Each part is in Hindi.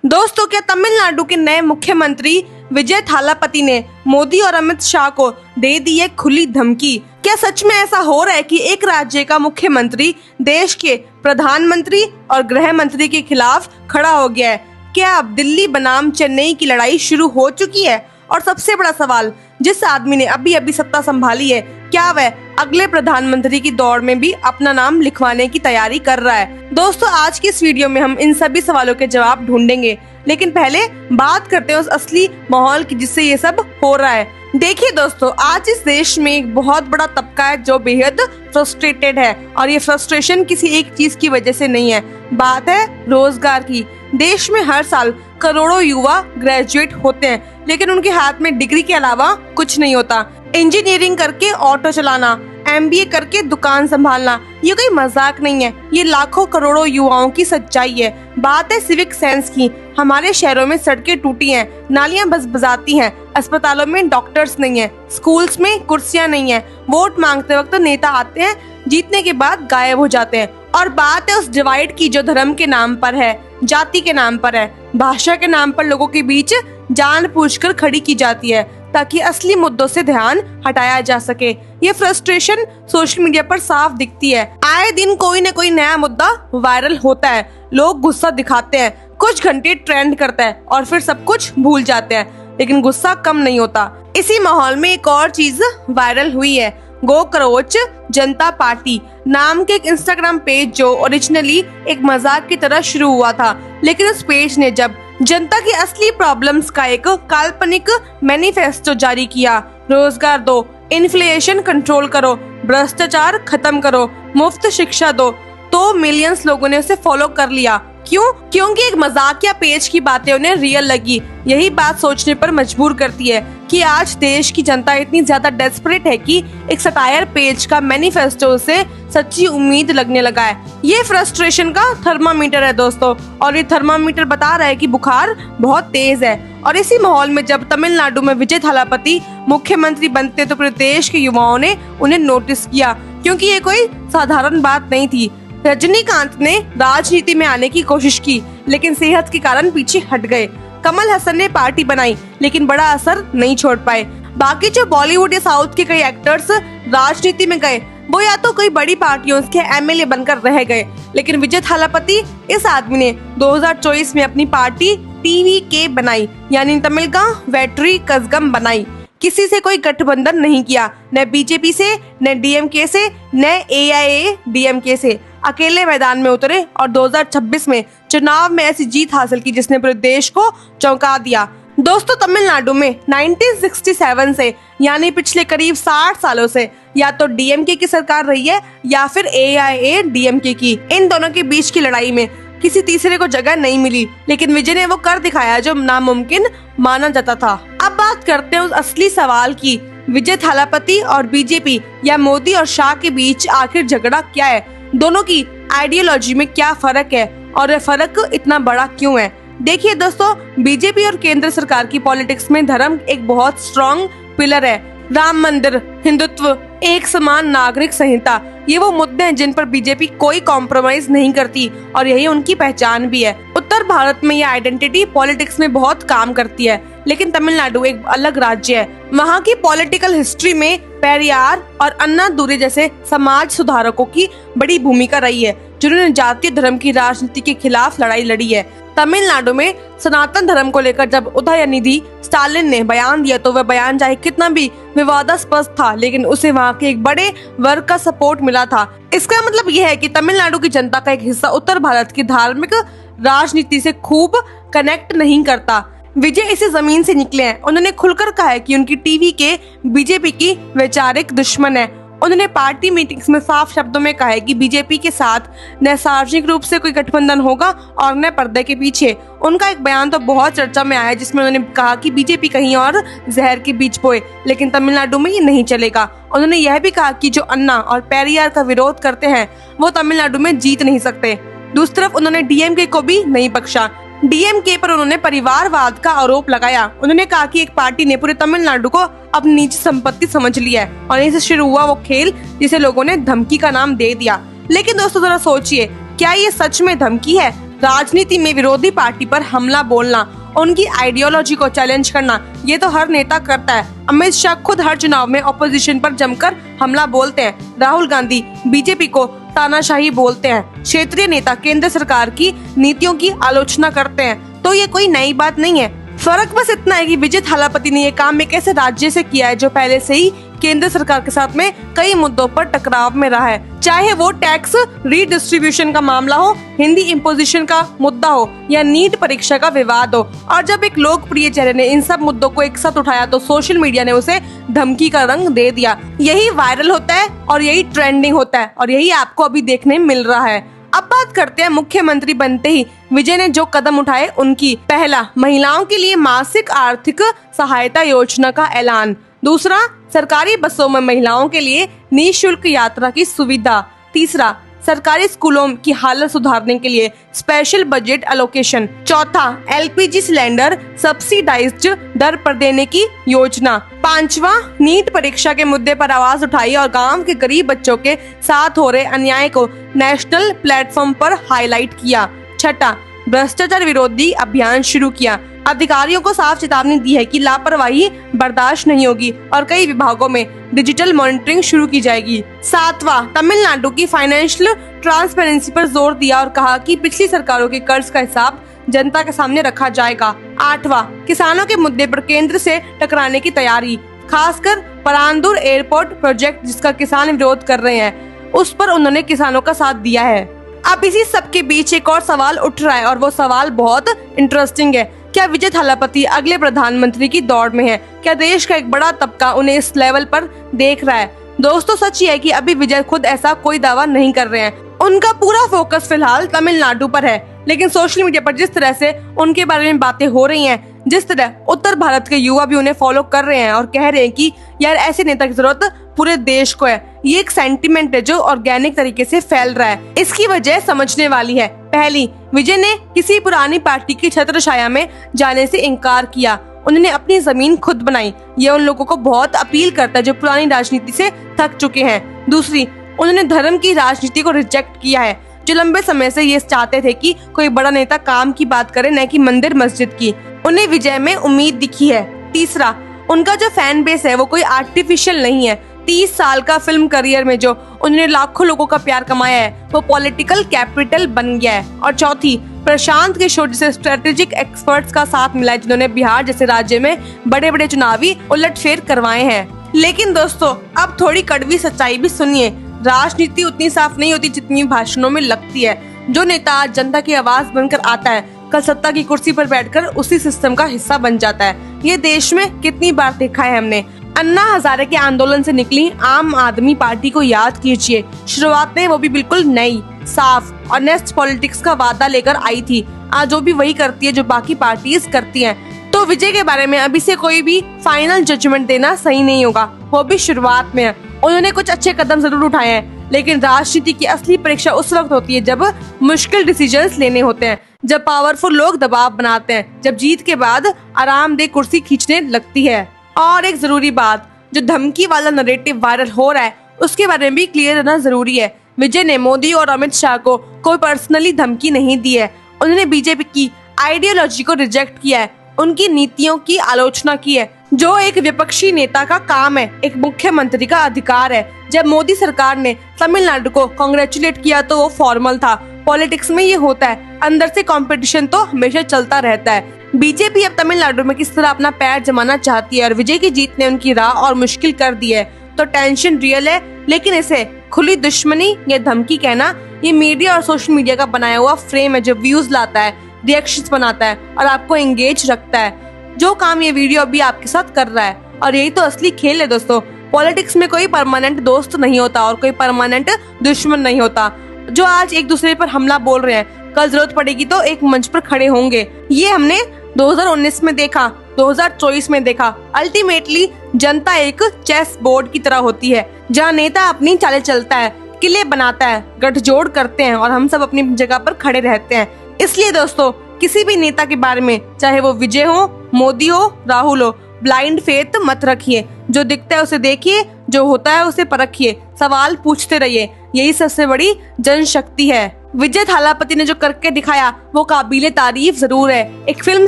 दोस्तों, क्या तमिलनाडु के नए मुख्यमंत्री विजय थालापति ने मोदी और अमित शाह को दे दी है खुली धमकी? क्या सच में ऐसा हो रहा है कि एक राज्य का मुख्यमंत्री देश के प्रधानमंत्री और गृह मंत्री के खिलाफ खड़ा हो गया है? क्या अब दिल्ली बनाम चेन्नई की लड़ाई शुरू हो चुकी है? और सबसे बड़ा सवाल, जिस आदमी ने अभी अभी सत्ता संभाली है, क्या वह अगले प्रधानमंत्री की दौड़ में भी अपना नाम लिखवाने की तैयारी कर रहा है? दोस्तों, आज की इस वीडियो में हम इन सभी सवालों के जवाब ढूंढेंगे, लेकिन पहले बात करते हैं उस असली माहौल की जिससे ये सब हो रहा है। देखिए दोस्तों, आज इस देश में एक बहुत बड़ा तबका है जो बेहद फ्रस्ट्रेटेड है, और ये फ्रस्ट्रेशन किसी एक चीज की वजह से नहीं है। बात है रोजगार की। देश में हर साल करोड़ों युवा ग्रेजुएट होते हैं, लेकिन उनके हाथ में डिग्री के अलावा कुछ नहीं होता। इंजीनियरिंग करके ऑटो चलाना, MBA करके दुकान संभालना, ये कोई मजाक नहीं है। ये लाखों करोड़ों युवाओं की सच्चाई है। बात है सिविक सेंस की। हमारे शहरों में सड़कें टूटी हैं, नालियां बजबजाती हैं, अस्पतालों में डॉक्टर्स नहीं है, स्कूल्स में कुर्सियां नहीं है। वोट मांगते वक्त तो नेता आते हैं, जीतने के बाद गायब हो जाते हैं। और बात है उस डिवाइड की जो धर्म के नाम पर है, जाति के नाम पर है, भाषा के नाम पर लोगों के बीच जानबूझकर खड़ी की जाती है ताकि असली मुद्दों से ध्यान हटाया जा सके। ये फ्रस्ट्रेशन सोशल मीडिया पर साफ दिखती है। आए दिन कोई न कोई नया मुद्दा वायरल होता है, लोग गुस्सा दिखाते हैं, कुछ घंटे ट्रेंड करता है और फिर सब कुछ भूल जाते हैं, लेकिन गुस्सा कम नहीं होता। इसी माहौल में एक और चीज वायरल हुई है। गो करोच जनता पार्टी नाम के एक इंस्टाग्राम पेज जो ओरिजिनली एक मजाक की तरह शुरू हुआ था, लेकिन उस पेज ने जब जनता की असली प्रॉब्लम्स का एक काल्पनिक मैनिफेस्टो जारी किया, रोजगार दो, इन्फ्लेशन कंट्रोल करो, भ्रष्टाचार खत्म करो, मुफ्त शिक्षा दो, तो मिलियंस लोगों ने उसे फॉलो कर लिया। क्यों? क्योंकि एक मजाकिया पेज की बातें उन्हें रियल लगी। यही बात सोचने पर मजबूर करती है कि आज देश की जनता इतनी ज्यादा डेस्परेट है कि एक सटायर पेज का मैनिफेस्टो से सच्ची उम्मीद लगने लगा है। ये फ्रस्ट्रेशन का थर्मामीटर है दोस्तों, और ये थर्मामीटर बता रहा है कि बुखार बहुत तेज है। और इसी माहौल में जब तमिलनाडु में विजय थालापति मुख्यमंत्री बनते तो पूरे देश के युवाओं ने उन्हें नोटिस किया, क्योंकि ये कोई साधारण बात नहीं थी। रजनीकांत ने राजनीति में आने की कोशिश की, लेकिन सेहत के कारण पीछे हट गए। कमल हसन ने पार्टी बनाई, लेकिन बड़ा असर नहीं छोड़ पाए। बाकी जो बॉलीवुड या साउथ के कई एक्टर्स राजनीति में गए, वो या तो कोई बड़ी पार्टियों के MLA बनकर रह गए, लेकिन विजय थालापति इस आदमी ने 2024 में अपनी पार्टी TVK बनाई, यानी तमिलगा वेट्री कजगम बनाई। किसी से कोई गठबंधन नहीं किया, न BJP से, न DMK से, न AIADMK से। अकेले मैदान में उतरे और 2026 में चुनाव में ऐसी जीत हासिल की जिसने पूरे देश को चौंका दिया। दोस्तों, तमिलनाडु में 1967 से, यानी पिछले करीब 60 सालों से या तो DMK की सरकार रही है या फिर AIADMK की। इन दोनों के बीच की लड़ाई में किसी तीसरे को जगह नहीं मिली, लेकिन विजय ने वो कर दिखाया जो नामुमकिन माना जाता था। अब बात करते हैं उस असली सवाल की, विजय थालापति और BJP या मोदी और शाह के बीच आखिर झगड़ा क्या है? दोनों की आइडियोलॉजी में क्या फर्क है और यह फर्क इतना बड़ा क्यों है? देखिए दोस्तों, BJP और केंद्र सरकार की पॉलिटिक्स में धर्म एक बहुत स्ट्रॉन्ग पिलर है। राम मंदिर, हिंदुत्व, एक समान नागरिक संहिता, ये वो मुद्दे हैं जिन पर BJP कोई कॉम्प्रोमाइज नहीं करती, और यही उनकी पहचान भी है। उत्तर भारत में ये आइडेंटिटी पॉलिटिक्स में बहुत काम करती है, लेकिन तमिलनाडु एक अलग राज्य है। वहाँ की पॉलिटिकल हिस्ट्री में पेरियार और अन्नादुरै जैसे समाज सुधारकों की बड़ी भूमिका रही है, जिन्होंने जातीय धर्म की राजनीति के खिलाफ लड़ाई लड़ी है। तमिलनाडु में सनातन धर्म को लेकर जब उदयनिधि स्टालिन ने बयान दिया, तो वह बयान चाहे कितना भी विवादास्पद था, लेकिन उसे वहाँ के एक बड़े वर्ग का सपोर्ट मिला था। इसका मतलब यह है कि तमिलनाडु की जनता का एक हिस्सा उत्तर भारत की धार्मिक राजनीति से खूब कनेक्ट नहीं करता। विजय इसी जमीन से निकले हैं। उन्होंने खुलकर कहा है कि उनकी TVK BJP की वैचारिक दुश्मन है। उन्होंने पार्टी मीटिंग्स में साफ शब्दों में कहा है कि BJP के साथ न सार्वजनिक रूप से कोई गठबंधन होगा और न पर्दे के पीछे। उनका एक बयान तो बहुत चर्चा में आया, जिसमें उन्होंने कहा कि BJP कहीं और जहर के बीज बोए, लेकिन तमिलनाडु में ये नहीं चलेगा। उन्होंने यह भी कहा कि जो अन्ना और पेरियार का विरोध करते हैं वो तमिलनाडु में जीत नहीं सकते। दूसरी तरफ उन्होंने DMK को भी नहीं बख्शा। DMK पर उन्होंने परिवारवाद का आरोप लगाया। उन्होंने कहा कि एक पार्टी ने पूरे तमिलनाडु को अपनी निजी संपत्ति समझ लिया है, और यहीं से शुरू हुआ वो खेल जिसे लोगों ने धमकी का नाम दे दिया। लेकिन दोस्तों, जरा सोचिए, क्या ये सच में धमकी है राजनीति में विरोधी पार्टी पर हमला बोलना, उनकी आइडियोलॉजी को चैलेंज करना, ये तो हर नेता करता है। अमित शाह खुद हर चुनाव में ऑपोजिशन पर जमकर हमला बोलते हैं। राहुल गांधी बीजेपी को तानाशाही बोलते हैं। क्षेत्रीय नेता केंद्र सरकार की नीतियों की आलोचना करते हैं। तो ये कोई नई बात नहीं है। फर्क बस इतना है कि विजय थालापति ने ये काम एक ऐसे राज्य से किया है जो पहले से ही केंद्र सरकार के साथ में कई मुद्दों पर टकराव में रहा है, चाहे वो टैक्स रीडिस्ट्रीब्यूशन का मामला हो, हिंदी इम्पोजिशन का मुद्दा हो या नीट परीक्षा का विवाद हो। और जब एक लोकप्रिय चेहरे ने इन सब मुद्दों को एक साथ उठाया तो सोशल मीडिया ने उसे धमकी का रंग दे दिया। यही वायरल होता है और यही ट्रेंडिंग होता है और यही आपको अभी देखने मिल रहा है। अब बात करते हैं मुख्यमंत्री बनते ही विजय ने जो कदम उठाए उनकी। पहला, महिलाओं के लिए मासिक आर्थिक सहायता योजना का ऐलान। दूसरा, सरकारी बसों में महिलाओं के लिए निःशुल्क यात्रा की सुविधा। तीसरा, सरकारी स्कूलों की हालत सुधारने के लिए स्पेशल बजट एलोकेशन। चौथा, एलपीजी सिलेंडर सब्सिडाइज्ड दर पर देने की योजना। पांचवा, नीट परीक्षा के मुद्दे पर आवाज उठाई और गांव के गरीब बच्चों के साथ हो रहे अन्याय को नेशनल प्लेटफॉर्म पर हाईलाइट किया। छठा, भ्रष्टाचार विरोधी अभियान शुरू किया। अधिकारियों को साफ चेतावनी दी है कि लापरवाही बर्दाश्त नहीं होगी और कई विभागों में डिजिटल मॉनिटरिंग शुरू की जाएगी। सातवां, तमिलनाडु की फाइनेंशियल ट्रांसपेरेंसी पर जोर दिया और कहा कि पिछली सरकारों के कर्ज का हिसाब जनता के सामने रखा जाएगा। आठवां, किसानों के मुद्दे पर केंद्र से टकराने की तैयारी, खासकर परांदूर एयरपोर्ट प्रोजेक्ट जिसका किसान विरोध कर रहे हैं, उस पर उन्होंने किसानों का साथ दिया है। अब इसी सब के बीच एक और सवाल उठ रहा है और वो सवाल बहुत इंटरेस्टिंग है। क्या विजय थालापति अगले प्रधानमंत्री की दौड़ में है? क्या देश का एक बड़ा तबका उन्हें इस लेवल पर देख रहा है? दोस्तों, सच ये है कि अभी विजय खुद ऐसा कोई दावा नहीं कर रहे हैं। उनका पूरा फोकस फिलहाल तमिलनाडु पर है, लेकिन सोशल मीडिया पर जिस तरह से उनके बारे में बातें हो रही हैं, जिस तरह उत्तर भारत के युवा भी उन्हें फॉलो कर रहे हैं और कह रहे हैं कि यार ऐसे नेता की जरूरत पूरे देश को है, ये एक सेंटिमेंट है जो ऑर्गेनिक तरीके से फैल रहा है। इसकी वजह समझने वाली है। पहली, विजय ने किसी पुरानी पार्टी की छत्रछाया में जाने से इनकार किया। उन्होंने अपनी जमीन खुद बनाई। ये उन लोगों को बहुत अपील करता है जो पुरानी राजनीति से थक चुके हैं। दूसरी, उन्होंने धर्म की राजनीति को रिजेक्ट किया है, जो लंबे समय से ये चाहते थे कि कोई बड़ा नेता काम की बात करे, न कि मंदिर मस्जिद की। उन्हें विजय में उम्मीद दिखी है। तीसरा, उनका जो फैन बेस है वो कोई आर्टिफिशियल नहीं है। 30 साल का फिल्म करियर में जो उन्होंने लाखों लोगों का प्यार कमाया है वो पॉलिटिकल कैपिटल बन गया है। और चौथी, प्रशांत किशोर जैसे स्ट्रेटेजिक एक्सपर्ट्स का साथ मिला है जिन्होंने बिहार जैसे राज्य में बड़े बड़े चुनावी उलटफेर करवाए हैं। लेकिन दोस्तों, अब थोड़ी कड़वी सच्चाई भी सुनिए। राजनीति उतनी साफ नहीं होती जितनी भाषणों में लगती है। जो नेता आज जनता की आवाज बनकर आता है, कल सत्ता की कुर्सी पर बैठकर उसी सिस्टम का हिस्सा बन जाता है। ये देश में कितनी बार देखा है हमने। अन्ना हजारे के आंदोलन से निकली आम आदमी पार्टी को याद कीजिए। शुरुआत में वो भी बिल्कुल नई, साफ और नेस्ट पॉलिटिक्स का वादा लेकर आई थी। आज वो भी वही करती है जो बाकी पार्टीज करती हैं। तो विजय के बारे में अभी से कोई भी फाइनल जजमेंट देना सही नहीं होगा। वो भी शुरुआत में है। उन्होंने कुछ अच्छे कदम जरूर उठाए हैं, लेकिन राजनीति की असली परीक्षा उस वक्त होती है जब मुश्किल डिसीजंस लेने होते हैं, जब पावरफुल लोग दबाव बनाते हैं, जब जीत के बाद आरामदेह कुर्सी खींचने लगती है। और एक जरूरी बात, जो धमकी वाला नैरेटिव वायरल हो रहा है उसके बारे में भी क्लियर रहना जरूरी है। विजय ने मोदी और अमित शाह को कोई पर्सनली धमकी नहीं दी है। उन्होंने बीजेपी की आइडियोलॉजी को रिजेक्ट किया है, उनकी नीतियों की आलोचना की है, जो एक विपक्षी नेता का काम है, एक मुख्यमंत्री का अधिकार है। जब मोदी सरकार ने तमिलनाडु को कांग्रेचुलेट किया तो वो फॉर्मल था। पॉलिटिक्स में ये होता है, अंदर से कंपटीशन तो हमेशा चलता रहता है। बीजेपी अब तमिलनाडु में किस तरह अपना पैर जमाना चाहती है और विजय की जीत ने उनकी राह और मुश्किल कर दी है। तो टेंशन रियल है, लेकिन इसे खुली दुश्मनी या धमकी कहना, ये मीडिया और सोशल मीडिया का बनाया हुआ फ्रेम है जो व्यूज लाता है, रिएक्शंस बनाता है और आपको एंगेज रखता है। जो काम ये वीडियो अभी आपके साथ कर रहा है, और यही तो असली खेल है दोस्तों। पॉलिटिक्स में कोई परमानेंट दोस्त नहीं होता और कोई परमानेंट दुश्मन नहीं होता। जो आज एक दूसरे पर हमला बोल रहे हैं, कल जरूरत पड़ेगी तो एक मंच पर खड़े होंगे। ये हमने 2019 में देखा, 2024 में देखा। अल्टीमेटली जनता एक चेस बोर्ड की तरह होती है, जहाँ नेता अपनी चालें चलता है, किले बनाता है, गठजोड़ करते हैं और हम सब अपनी जगह पर खड़े रहते हैं। इसलिए दोस्तों, किसी भी नेता के बारे में, चाहे वो विजय हो, मोदी हो, राहुल हो, ब्लाइंड फेथ मत रखिए। जो दिखता है उसे देखिए, जो होता है उसे परखिए, सवाल पूछते रहिए। यही सबसे बड़ी जनशक्ति है। विजय थालापति ने जो करके दिखाया वो काबिले तारीफ जरूर है। एक फिल्म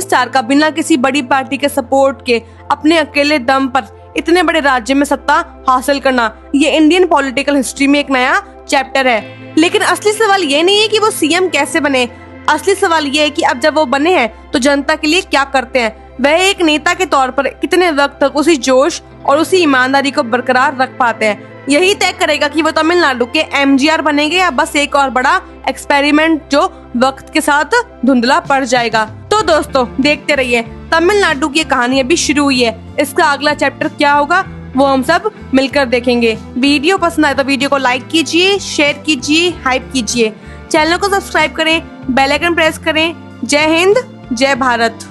स्टार का बिना किसी बड़ी पार्टी के सपोर्ट के अपने अकेले दम पर इतने बड़े राज्य में सत्ता हासिल करना, ये इंडियन पॉलिटिकल हिस्ट्री में एक नया चैप्टर है। लेकिन असली सवाल ये नहीं है कि वो सीएम कैसे बने, असली सवाल ये है कि अब जब वो बने हैं तो जनता के लिए क्या करते हैं। वह एक नेता के तौर पर कितने वक्त तक उसी जोश और उसी ईमानदारी को बरकरार रख पाते हैं। यही तय करेगा कि वो तमिलनाडु के एमजीआर बनेंगे या बस एक और बड़ा एक्सपेरिमेंट जो वक्त के साथ धुंधला पड़ जाएगा। तो दोस्तों देखते रहिए, तमिलनाडु की कहानी अभी शुरू हुई है, इसका अगला चैप्टर क्या होगा वो हम सब मिलकर देखेंगे। वीडियो पसंद आए तो वीडियो को लाइक कीजिए, शेयर कीजिए, हाइप कीजिए, चैनल को सब्सक्राइब करें, बेल आइकन प्रेस करें। जय हिंद, जय भारत।